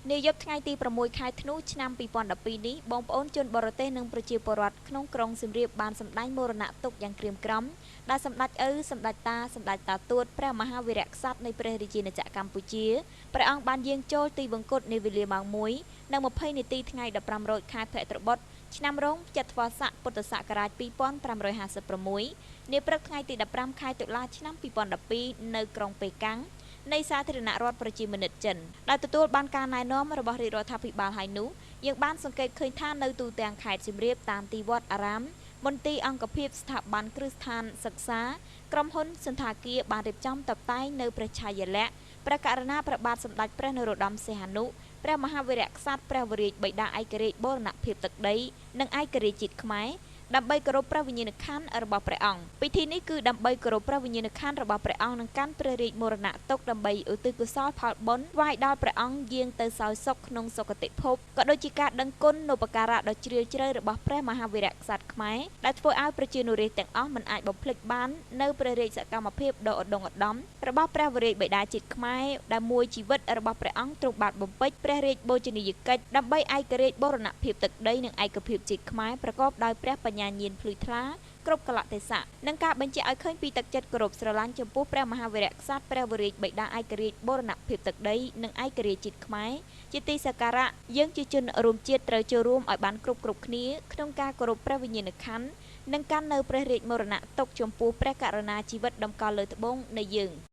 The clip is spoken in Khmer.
នាយប់ថ្ងៃទី6 ខែធ្នូឆ្នាំ2012នេះបងប្អូនជនបរទេសនិងប្រជាពលរដ្ឋក្នុងក្រុងសៀមរាបបានសម្ដែងមរណទុក្ខយ៉ាងក្រៀមក្រំដែលសម្ដេចឪសម្ដេចតាទួតព្រះមហាវីរក្សត្រនៃព្រះរាជាណាចក្រកម្ពុជាព្រះអង្គបានយាងចូលទីវង្គតនាវេលាម៉ោង1 និង20នាទីថ្ងៃ15រោចខែភទ្របទឆ្នាំរោងចត្វាស័កពុទ្ធសករាជ2556នាព្រឹកថ្ងៃទី15ខែតុលាឆ្នាំ2012នៅក្រុងប៉េកាំងនៃសាធារណរដ្ឋប្រជាមានិតចិនដែលទទួលបានការណែនាំរបស់រាជរដ្ឋាភិបាលហើយនោះយើងបានសង្កេតឃើញថានៅទូទាំងខេត្តសៀមរាបតាមទីវត្តអារាមមន្ទីរអង្គភាពស្ថាប័នគ្រឹះស្ថានសិក្សាក្រុមហ៊ុនសន្តាគារបានរៀបចំតុបតែងនៅព្រះឆាយាល័ក្ខណ៍ព្រះករុណាព្រះបាទសម្ដេចព្រះនរោត្តមសីហនុព្រះមហាវីរក្សត្រព្រះវររាជបិតាឯករាជ្យបូរណភាពទឹកដីនិងឯករាជ្យជាតិខ្មែរដើម្បីគោរពព្រះវិញ្ញាណក្ខន្ធរបស់ព្រះអង្គពិធីនេះគឺដើម្បីគោរពព្រះវិញ្ញាណក្ខន្ធរបស់ព្រះអង្គនិងកាន់ព្រះរាជមរណទុក្ខដើម្បីឧទ្ទិសកុសលផលបុណ្យថ្វាយដល់ព្រះអង្គយាងទៅសោយសុខក្នុងសុគតិភពក៏ដូចជាការដឹងគុណនូបការៈដ៏ជ្រាលជ្រៅរបស់ព្រះមហាវីរក្សត្រខ្មែរដែលធ្វើឲ្យប្រជានុរាស្ត្រទាំងអស់មិនអាចបំភ្លេចបាននៅព្រះរាជសកម្មភាពដ៏ឧត្តមឧត្តមរបស់ព្រះវររាជបិតាជាតិខ្មែរដែលមួយជីវិតរបស់ព្រះអង្គទ្រង់បានបំពេញព្រះរាជបូជនីយកិច្ចដើម្បីឯករាជ្យបូរណភាពទឹកដីនិងឯកភាពជាតិខ្មែរប្រកបដោយព្រះបញ្ញាញាណភ្លឺថ្លាគ្រប់កលៈទេសៈនិងការបញ្ជាក់ឲ្យឃើញពីទឹកចិត្តគោរពស្រឡាញ់ចំពោះព្រះមហាវីរក្សត្រព្រះវររាជបិតាឯករាជ្យបូរណភាពទឹកដីនិងឯករាជ្យជាតិខ្មែរជាទីសក្ការៈយើងជាជនរួមជាតិត្រូវចូលរួមឲ្យបានគ្រប់គ្នាក្នុងការគោរពព្រះវិញ្ញាណក្ខន្ធនិងកាន់នៅព្រះរាជមរណទុក្ខចំពោះព្រះករុណាជីវិតដំកល់លើត្បូងនៃយើង